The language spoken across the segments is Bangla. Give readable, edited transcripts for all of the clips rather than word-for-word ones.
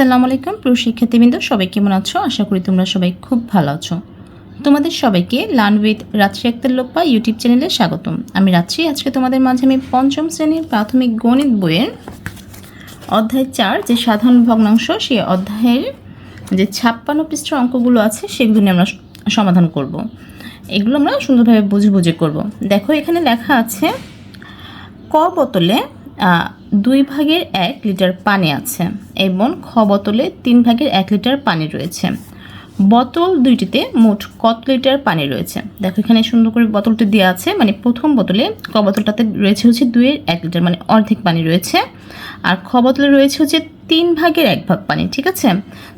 আসসালামু আলাইকুম প্রিয় শিক্ষার্থীবৃন্দ, সবাই কেমন আছো? আশা করি তোমরা সবাই খুব ভালো আছো। তোমাদের সবাইকে লার্ন উইথ রাত্রি আক্তার লোপা ইউটিউব চ্যানেলে স্বাগতম। আমি রাত্রি। আজকে তোমাদের মাঝে আমি পঞ্চম শ্রেণীর প্রাথমিক গণিত বইয়ের অধ্যায় 4 যে সাধারণ ভগ্নাংশ, সেই অধ্যায়ের যে 56 পৃষ্ঠার অঙ্কগুলো আছে সেগুলো নিয়ে আমরা সমাধান করব। এগুলো আমরা সুন্দরভাবে বুঝে বুঝে করব। দেখো এখানে লেখা আছে ক বোতলে 2/1 লিটার পানি আছে এবং খ বোতলে 3/1 লিটার পানি রয়েছে। বোতল দুইটিতে মোট কত লিটার পানি রয়েছে? দেখো এখানে সুন্দর করে বোতলটি দেওয়া আছে, মানে প্রথম বোতলে ক বোতলটাতে রয়েছে হচ্ছে 2/1 লিটার, মানে অর্ধেক পানি রয়েছে, আর খ বোতলে রয়েছে হচ্ছে 3/1 পানি। ঠিক আছে,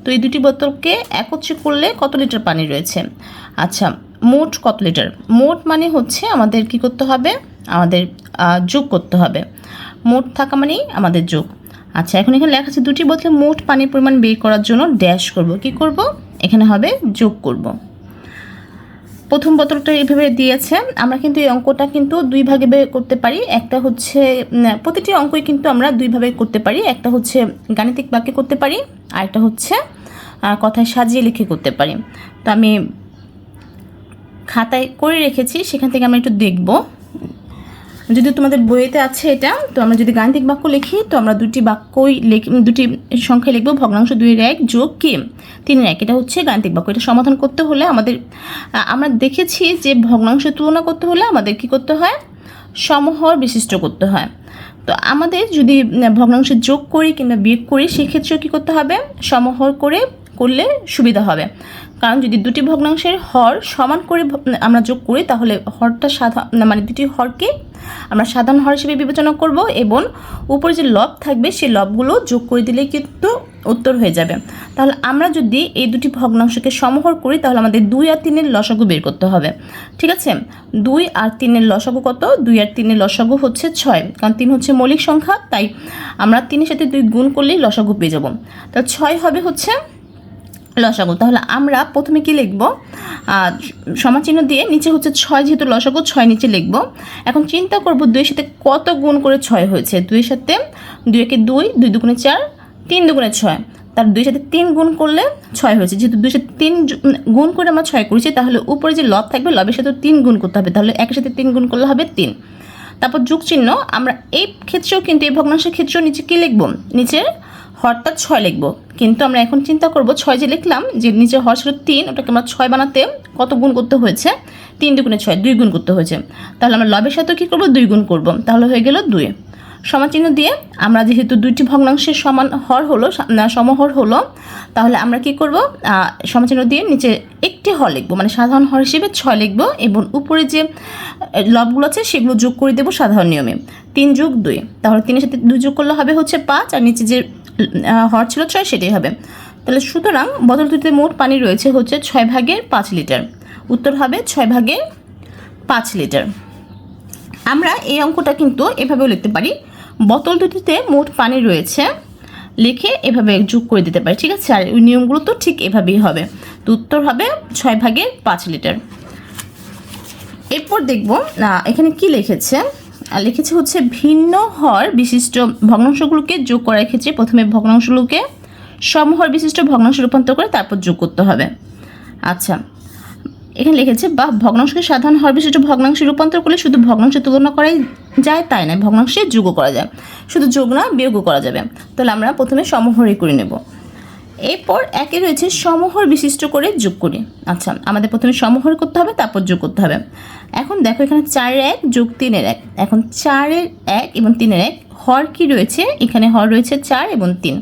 তো এই দুটি বোতলকে একত্রে করলে কত লিটার পানি রয়েছে? আচ্ছা, মোট কত লিটার? মোট মানে হচ্ছে আমাদের কি করতে হবে, আমাদের যোগ করতে হবে। মোট থাকা মানেই আমাদের যোগ। আচ্ছা, এখন এখানে লেখা আছে দুটি বোতলে মোট পানির পরিমাণ বের করার জন্য ড্যাশ করব। কি করব? এখানে হবে যোগ করব। প্রথম বোতলটা এইভাবে দিয়েছে। আমরা কিন্তু এই অঙ্কটা কিন্তু দুই ভাগে করতে পারি। একটা হচ্ছে প্রতিটি অঙ্কই কিন্তু আমরা দুইভাবে করতে পারি। একটা হচ্ছে গাণিতিক বাক্যে করতে পারি, আর একটা হচ্ছে কথায় সাজিয়ে লিখে করতে পারি। তো আমি খাতায় করে রেখেছি, সেখান থেকে আমরা একটু দেখব। যদি তোমাদের বইতে আছে এটা, তো আমরা যদি গাণিতিক বাক্য লিখি তো আমরা দুটি সংখ্যায় লিখবো, ভগ্নাংশ 2/1 যোগ কি 3/1। এটা হচ্ছে গাণিতিক বাক্য। এটা সমাধান করতে হলে আমরা দেখেছি যে ভগ্নাংশের তুলনা করতে হলে আমাদের কি করতে হয়, সমহর বিশিষ্ট করতে হয়। তো আমাদের যদি ভগ্নাংশে যোগ করি কিংবা বিয়োগ করি, সেক্ষেত্রেও কী করতে হবে, সমহর করলে সুবিধা হবে। কারণ যদি দুটি ভগ্নাংশের হর সমান করে আমরা যোগ করি, তাহলে হরটা মানে দুটি হরকে আমরা সাধারণ হর হিসেবে বিবেচনা করব, এবং উপরে যে লব থাকবে সেই লবগুলো যোগ করে দিলে কিন্তু উত্তর হয়ে যাবে। তাহলে আমরা যদি এই দুটি ভগ্নাংশকে সমহর করি, তাহলে আমাদের 2 আর 3-এর লসাগু বের করতে হবে। ঠিক আছে, 2 আর 3-এর লসাগু কত? 2 আর 3-এর লসাগু হচ্ছে 6, কারণ 3 হচ্ছে মৌলিক সংখ্যা, তাই আমরা 3-এর সাথে 2 গুণ করলেই লসাগু পেয়ে যাব। তাহলে 6 হবে হচ্ছে লসাগু। তাহলে আমরা প্রথমে কি লিখব, সমাচিহ্ন দিয়ে নিচে হচ্ছে 6, যেহেতু লসাগু 6 নিচে লিখব। এখন চিন্তা করব 2-এর সাথে কত গুণ করে 6 হয়েছে। 2-এর সাথে 2 একে 2, 2 দুগুণে 4, 3 দুগুণে 6, তার 2-এর সাথে 3 গুণ করলে 6 হয়েছে। যেহেতু 2-এর সাথে 3 গুণ করে আমরা 6 করেছি, তাহলে উপরে যে লব থাকবে লবের সাথে 3 গুণ করতে হবে। তাহলে 1-এর সাথে 3 গুণ করলে হবে 3। তারপর যোগ চিহ্ন। আমরা এই ক্ষেত্রেও কিন্তু এই ভগ্নাংশের ক্ষেত্রেও নিচে কি লিখব, নিচের হরটা 6 লিখব। কিন্তু আমরা এখন চিন্তা করব 6 যে লিখলাম, যে নিচে হর ছিল 3, ওটাকে আমরা 6 বানাতে কত গুণ করতে হয়েছে? 3 দুগুণে 6, 2 গুণ করতে হয়েছে। তাহলে আমরা লবের সাথেও কী করব, 2 গুণ করব। তাহলে হয়ে গেল 2। সমাচিহ্ন দিয়ে আমরা যেহেতু দুইটি ভগ্নাংশের সমহর হলো, তাহলে আমরা কি করব, সমাচিহ্ন দিয়ে নিচে একটি হর লিখব, মানে সাধারণ হর হিসেবে 6 লিখব, এবং উপরে যে লবগুলো আছে সেগুলো যোগ করে দেবো সাধারণ নিয়মে। 3 যোগ 2, তাহলে 3-এর সাথে 2 যোগ করলে হবে হচ্ছে 5, আর নিচে যে হর ছিল 6 সেটাই হবে। তাহলে সুতরাং বোতল দুটিতে মোট পানি রয়েছে হচ্ছে 6/5 লিটার। উত্তর হবে 6/5 লিটার। আমরা এই অঙ্কটা কিন্তু এভাবেও লিখতে পারি, বোতল দুটিতে মোট পানি রয়েছে লিখে এভাবে যোগ করে দিতে পারি। ঠিক আছে, আর ওই নিয়মগুলো তো ঠিক এভাবেই হবে। তো উত্তর হবে 6/5 লিটার। এরপর দেখব এখানে কি লিখেছে হচ্ছে ভিন্ন হর বিশিষ্ট ভগ্নাংশগুলোকে যোগ করার ক্ষেত্রে প্রথমে ভগ্নাংশগুলোকে সমহর বিশিষ্ট ভগ্নাংশে রূপান্তর করে তারপর যোগ করতে হবে। আচ্ছা, এখানে লিখেছে বা ভগ্নাংশকে সাধারণ হর বিশিষ্ট ভগ্নাংশে রূপান্তর করলে শুধু ভগ্নাংশের তুলনা করাই যায় তাই নয়, ভগ্নাংশে যোগও করা যায়। শুধু যোগ না, বিয়োগও করা যাবে। তাহলে আমরা প্রথমে সমহরই করে নেব। এরপর একে রয়েছে সমহর বিশিষ্ট করে যোগ করি। আচ্ছা, আমাদের প্রথমে সমহর করতে হবে, তারপর যোগ করতে হবে। এখন দেখো এখানে 4-এর 1 যোগ 3-এর 1। এখন 4-এর 1 এবং 3-এর 1 হর কি রয়েছে, এখানে হর রয়েছে 4 এবং 3।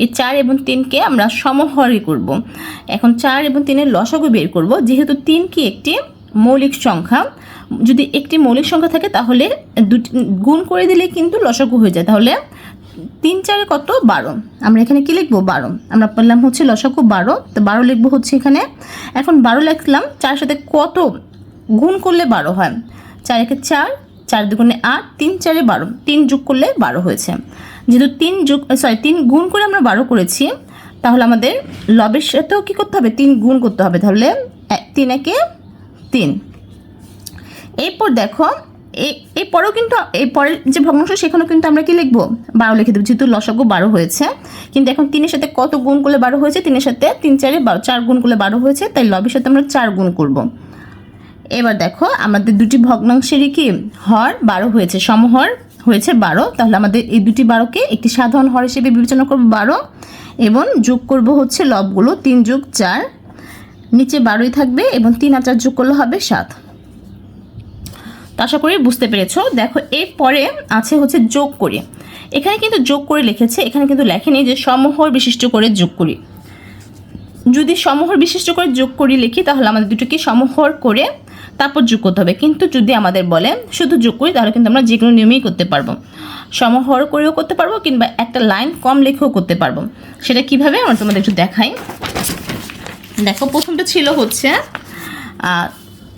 এই 4 এবং 3কে আমরা সমহরই করব। এখন 4 এবং 3-এর লসাগু বের করব। যেহেতু 3 কি একটি মৌলিক সংখ্যা, যদি একটি মৌলিক সংখ্যা থাকে তাহলে গুণ করে দিলে কিন্তু লসাগু হয়ে যায়। তাহলে 3-4 কত, 12। আমরা এখানে কি লিখবো, 12। আমরা বললাম হচ্ছে লসাগু 12, তো 12 লিখবো হচ্ছে এখানে। এখন 12 লিখলাম, 4-এর সাথে কত গুণ করলে 12 হয়? 4 একে 4, 4 দুগুণে 8, 3-4-এ 12, 3 যোগ করলে 12 হয়েছে। যেহেতু 3 গুণ করে আমরা 12 করেছি, তাহলে আমাদের লবের সাথেও কী করতে হবে, 3 গুণ করতে হবে। তাহলে 3 একে 3। এরপর দেখো এই পরেও কিন্তু এই পরের যে ভগ্নাংশ সেখানেও কিন্তু আমরা কি লিখবো 12 লিখে দেবো, যেহেতু লসাগু 12 হয়েছে। কিন্তু এখন 3-এর সাথে কত গুণ করলে 12 হয়েছে? 3-এর সাথে 3-4 12, 4 গুণ করলে 12 হয়েছে, তাই লবের সাথে আমরা 4 গুণ করব। এবার দেখো আমাদের দুটি ভগ্নাংশেরই কি হর 12 হয়েছে, সমহর হয়েছে 12, তাহলে আমাদের এই দুটি 12কে একটি সাধারণ হর হিসেবে বিবেচনা করব 12 এবং যোগ করব হচ্ছে লবগুলো 3 যোগ 4, নিচে 12ই থাকবে এবং 3 আর 4 যোগ করলে হবে 7। তো আশা করি বুঝতে পেরেছো। দেখো এরপরে আছে হচ্ছে যোগ করি। এখানে কিন্তু যোগ করে লিখেছে, এখানে কিন্তু লেখেনি যে সমহর বিশিষ্ট করে যোগ করি। যদি সমহর বিশিষ্ট করে যোগ করি লিখি তাহলে আমাদের দুটোকে সমহর করে তারপর যোগ করতে হবে, কিন্তু যদি আমাদের বলে শুধু যোগ করি তাহলে কিন্তু আমরা যে কোনো নিয়মেই করতে পারবো, সমহর করেও করতে পারবো কিংবা একটা লাইন কম লিখেও করতে পারবো। সেটা কিভাবে আমরা তোমাদের একটু দেখাই। দেখো প্রথমটা ছিল হচ্ছে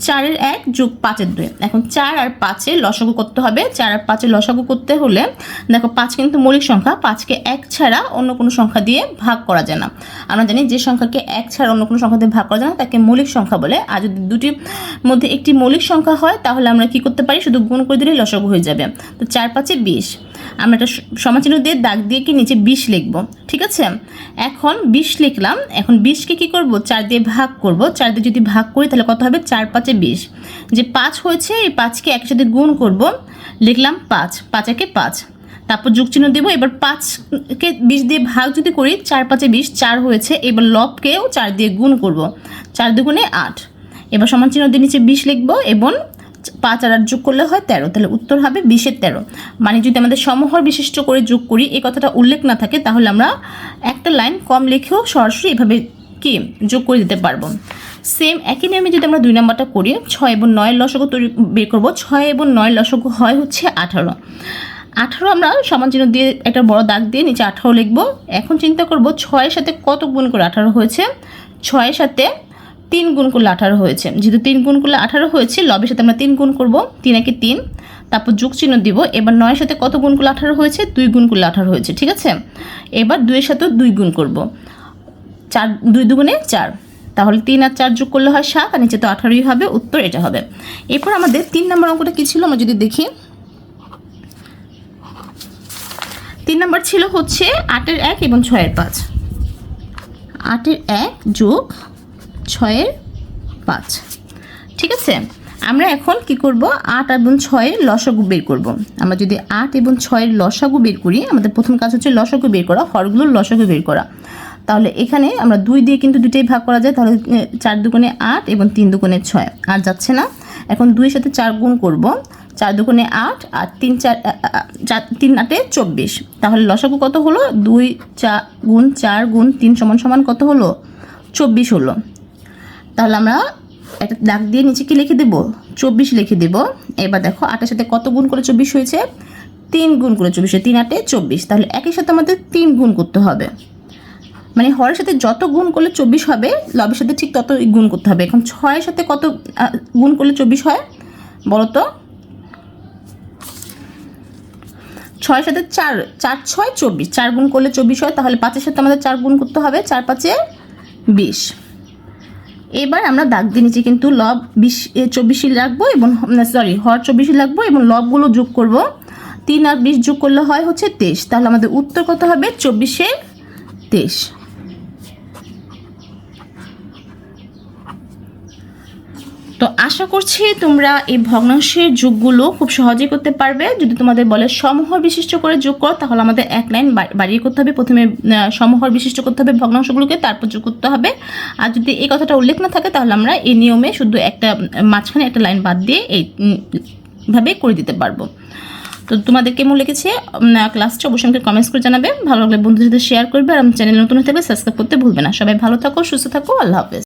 4-এর 1 যোগ 5-এর 2। এখন 4 আর 5-এর লসাগু করতে হবে। 4 আর 5-এর লসাগু করতে হলে দেখো 5 কিন্তু মৌলিক সংখ্যা, 5কে 1 ছাড়া অন্য কোনো সংখ্যা দিয়ে ভাগ করা যায় না। আমরা জানি যে সংখ্যাকে 1 ছাড়া অন্য কোনো সংখ্যা দিয়ে ভাগ করা যায় না তাকে মৌলিক সংখ্যা বলে। আর যদি দুটির মধ্যে একটি মৌলিক সংখ্যা হয় তাহলে আমরা কি করতে পারি, শুধু গুণ করে দিলেই লসাগু হয়ে যাবে। তো 4-5-এ 20, আমরা একটা সমাচিহ্ন দিয়ে দাগ দিয়ে কি নিচে 20 লিখব, ঠিক আছে। এখন 20 লিখলাম, এখন 20কে কি করব 4 দিয়ে ভাগ করব। 4 দিয়ে যদি ভাগ করি তাহলে কত হবে, 4-5-এ 20। যে 5 হয়েছে এই 5কে একসাথে গুণ করব, লিখলাম 5, 5-একে 5, তারপর যোগ চিহ্ন দেবো। এবার 5কে 20 দিয়ে ভাগ যদি করি 4-5-এ 20, 4 হয়েছে। এবার লবকেও 4 দিয়ে গুণ করব, 4 দুগুণে 8। এবার সমান চিহ্ন দিয়ে নিচে 20 লিখবো এবং 5 আর 8 যোগ করলে হয় 13, তাহলে উত্তর হবে 20-এর 13। মানে যদি আমাদের সমহর বিশিষ্ট করে যোগ করি এই কথাটা উল্লেখ না থাকে তাহলে আমরা একটা লাইন কম লিখেও সরাসরি এভাবে কি যোগ করে দিতে পারবো। সেম একই নিয়মে যদি আমরা 2 নম্বরটা করি, 6 এবং 9 লসাগু বের করবো। 6 এবং 9 লসাগু হয় হচ্ছে 18। 18 আমরা সমান চিহ্ন দিয়ে একটা বড় দাগ দিয়ে নিচে 18 লিখবো। এখন চিন্তা করব 6-এর সাথে কত গুণ করে 18 হয়েছে। 6-এর সাথে 3 গুণ করলে 18 হয়েছে। যেহেতু 3 গুণ করলে 18 হয়েছে, লবের সাথে আমরা 3 গুণ করব, 3-একে 3, তারপর যোগ চিহ্ন দিব। এবার 9-এর সাথে কত গুণ করলে 18 হয়েছে, 2 গুণ করলে 18 হয়েছে, ঠিক আছে। এবার 2-এর সাথেও 2 গুণ করব, 4, 2 দুগুণে 4, তাহলে 3 আর 4 যোগ করলে হয় 7, আর নিচে তো 18ই হবে, উত্তর এটা হবে। এরপর আমাদের 3 নম্বর অঙ্কটা কী ছিল আমরা যদি দেখি। 3 নম্বর ছিল হচ্ছে 8-এর 1 এবং 6-এর 5। 8-এর 1 যোগ 6-এর 5, ঠিক আছে। আমরা এখন কি করব, 8 এবং 6-এর লসাগু বের করব। আমরা যদি 8 এবং 6-এর লসাগু বের করি, আমাদের প্রথম কাজ হচ্ছে লসাগু বের করা, হরগুলোর লসাগু বের করা। তাহলে এখানে আমরা 2 দিয়ে কিন্তু দুটোই ভাগ করা যায়, তাহলে 4 দুগুণে 8 এবং 3 দুগুণে 6, আর যাচ্ছে না। এখন 2-এর সাথে 4 গুণ করব, 4 দুগুণে 8 আর 3 8-এ 24, তাহলে লসাগু কত হলো, 2 গুণ 4 গুণ 3 সমান কত হলো, 24 হলো। তাহলে আমরা একটা দাগ দিয়ে নিচে কি লিখে দেব, 24 লিখে দেব। এবার দেখো 8-এর সাথে কত গুণ করে 24 হয়েছে, 3 গুণ করে 24, 3 8-এ 24, তাহলে একই সাথে আমাদের 3 গুণ করতে হবে। মানে হরের সাথে যত গুণ করলে 24 হবে, লবের সাথে ঠিক তত গুণ করতে হবে। এখন 6-এর সাথে কত গুণ করলে 24 হয় বলো তো, 6-এর সাথে 4, 4 6 24, 4 গুণ করলে 24 হয়, তাহলে 5-এর সাথে আমাদের 4 গুণ করতে হবে, 4 5-এ 20। এবার আমরা দাগ দিয়ে নিচে কিন্তু লব 24 রাখবো এবং হর 24 রাখবো এবং লবগুলো যোগ করব। 3 আর 20 যোগ করলে হয় হচ্ছে 23, তাহলে আমাদের উত্তর কত হবে, 24-এর 23। তো আশা করছি তোমরা এই ভগ্নাংশের যোগগুলো খুব সহজেই করতে পারবে। যদি তোমাদের বলে সমহর বিশিষ্ট করে যোগ করো তাহলে আমাদের এক লাইন বাড়িয়ে করতে হবে, প্রথমে সমহর বিশিষ্ট করতে হবে ভগ্নাংশগুলোকে, তারপর যোগ করতে হবে। আর যদি এই কথাটা উল্লেখ না থাকে তাহলে আমরা এই নিয়মে শুধু একটা মাঝখানে একটা লাইন বাদ দিয়ে এইভাবে করে দিতে পারবো। তো তোমাদের কেমন লেগেছে ক্লাসটা অবশ্যই আমাকে কমেন্টস করে জানাবে। ভালো লাগলে বন্ধুদের সাথে শেয়ার করবে, আর আমার চ্যানেল নতুন হতে হবে সাবস্ক্রাইব করতে ভুলবে না। সবাই ভালো থাকো, সুস্থ থাকো, আল্লাহ হাফেজ।